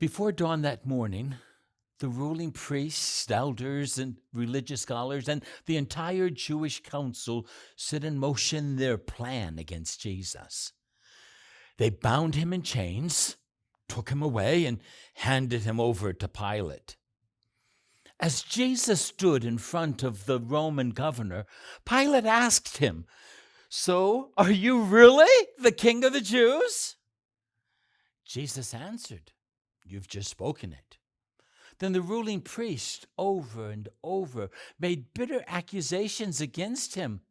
Before dawn that morning, the ruling priests, elders, and religious scholars, and the entire Jewish council set in motion their plan against Jesus. They bound him in chains, took him away, and handed him over to Pilate. As Jesus stood in front of the Roman governor, Pilate asked him, "So, are you really the king of the Jews?" Jesus answered, "You've just spoken it." Then the ruling priest, over and over, made bitter accusations against him,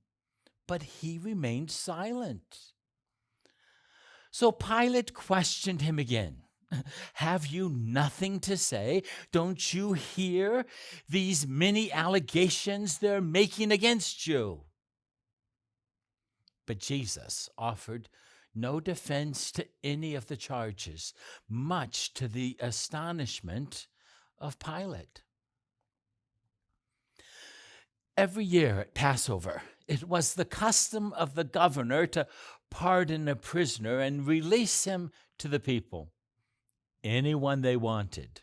but he remained silent. So Pilate questioned him again. "Have you nothing to say? Don't you hear these many allegations they're making against you?" But Jesus offered no defense to any of the charges, much to the astonishment of Pilate. Every year at Passover, it was the custom of the governor to pardon a prisoner and release him to the people, anyone they wanted.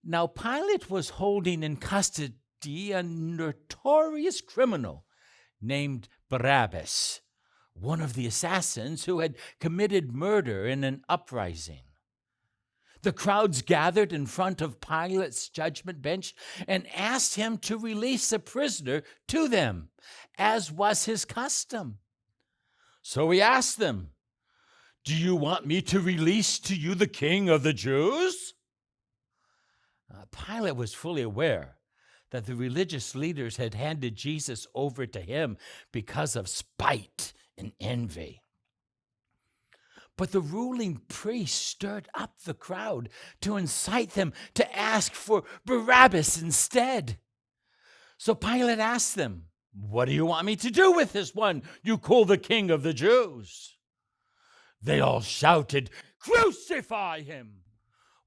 Now, Pilate was holding in custody a notorious criminal named Barabbas, one of the assassins who had committed murder in an uprising. The crowds gathered in front of Pilate's judgment bench and asked him to release a prisoner to them, as was his custom. So he asked them, "Do you want me to release to you the king of the Jews?" Pilate was fully aware that the religious leaders had handed Jesus over to him because of spite and envy. But the ruling priests stirred up the crowd to incite them to ask for Barabbas instead. So Pilate asked them, "What do you want me to do with this one you call the king of the Jews?" They all shouted, "Crucify him!"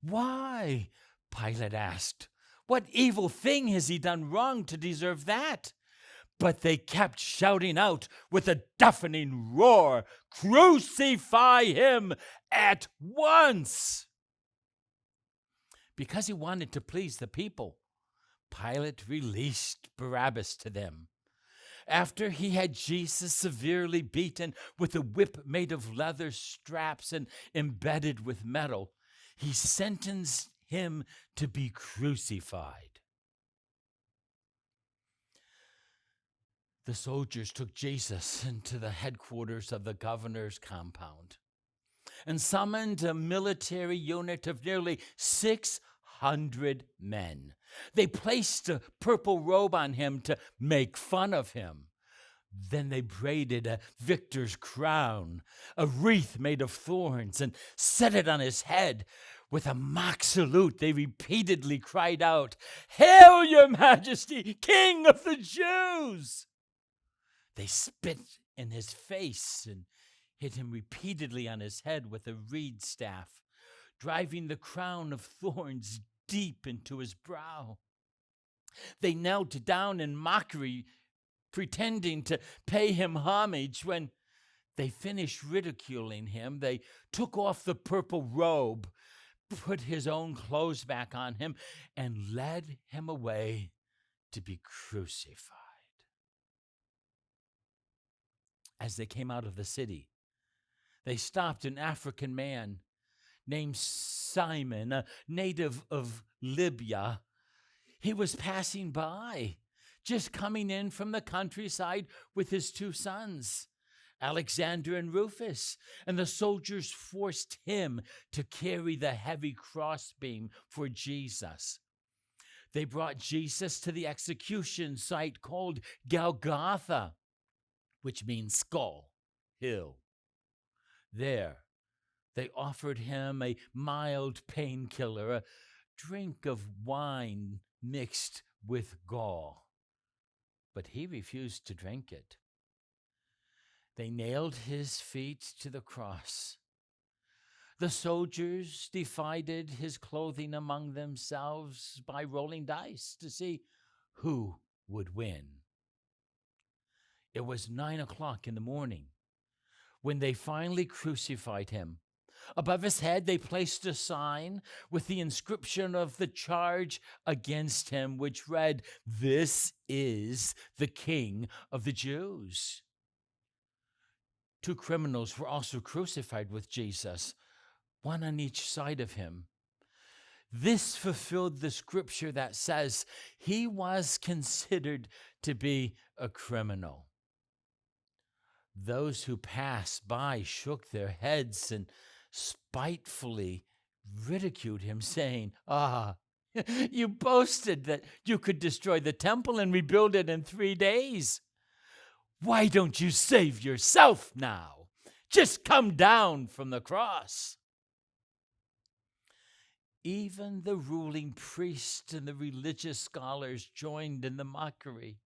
"Why?" Pilate asked. "What evil thing has he done wrong to deserve that?" But they kept shouting out with a deafening roar, "Crucify him at once!" Because he wanted to please the people, Pilate released Barabbas to them. After he had Jesus severely beaten with a whip made of leather straps and embedded with metal, he sentenced him to be crucified. The soldiers took Jesus into the headquarters of the governor's compound and summoned a military unit of nearly 600 men. They placed a purple robe on him to make fun of him. Then they braided a victor's crown, a wreath made of thorns, and set it on his head. With a mock salute, they repeatedly cried out, "Hail, your majesty, King of the Jews!" They spit in his face and hit him repeatedly on his head with a reed staff, driving the crown of thorns deep into his brow. They knelt down in mockery, pretending to pay him homage. When they finished ridiculing him, they took off the purple robe, put his own clothes back on him, and led him away to be crucified. As they came out of the city, they stopped an African man named Simon, a native of Libya. He was passing by, just coming in from the countryside with his two sons, Alexander and Rufus, and the soldiers forced him to carry the heavy crossbeam for Jesus. They brought Jesus to the execution site called Golgotha, which means skull hill. There, they offered him a mild painkiller, a drink of wine mixed with gall. But he refused to drink it. They nailed his feet to the cross. The soldiers divided his clothing among themselves by rolling dice to see who would win. It was 9 o'clock in the morning when they finally crucified him. Above his head, they placed a sign with the inscription of the charge against him, which read, "This is the King of the Jews." Two criminals were also crucified with Jesus, one on each side of him. This fulfilled the scripture that says he was considered to be a criminal. Those who passed by shook their heads and spitefully ridiculed him, saying, you boasted that you could destroy the temple and rebuild it in 3 days. Why don't you save yourself now? Just come down from the cross." Even the ruling priests and the religious scholars joined in the mockery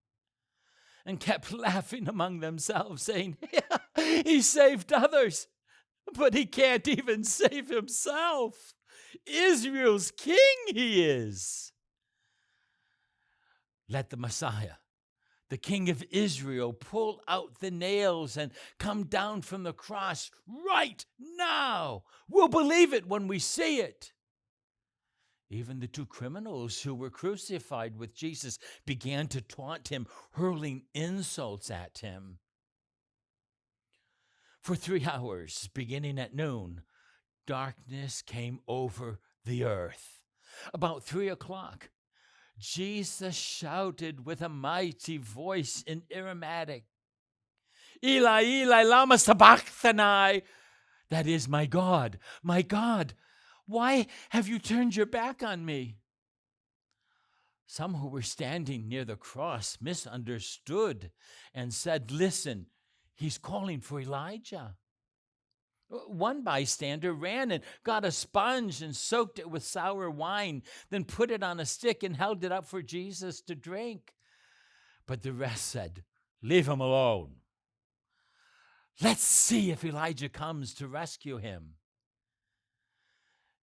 and kept laughing among themselves, saying, "He saved others, but he can't even save himself. Israel's king he is." Let the Messiah, the King of Israel, pull out the nails and come down from the cross right now. We'll believe it when we see it. Even the two criminals who were crucified with Jesus began to taunt him, hurling insults at him. For 3 hours, beginning at noon, darkness came over the earth. About 3 o'clock, Jesus shouted with a mighty voice in Aramaic, "Eli, Eli, lama sabachthani," that is, my God, why have you turned your back on me?" Some who were standing near the cross misunderstood and said, "Listen, he's calling for Elijah." One bystander ran and got a sponge and soaked it with sour wine, then put it on a stick and held it up for Jesus to drink. But the rest said, "Leave him alone. Let's see if Elijah comes to rescue him."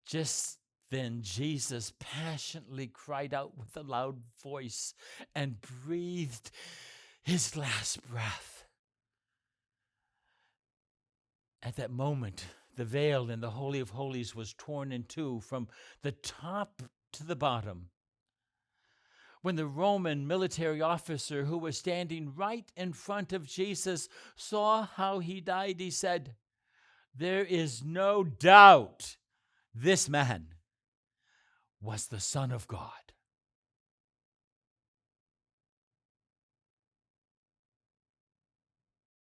Just then Jesus passionately cried out with a loud voice and breathed his last breath. At that moment, the veil in the Holy of Holies was torn in two from the top to the bottom. When the Roman military officer who was standing right in front of Jesus saw how he died, he said, "There is no doubt this man was the Son of God."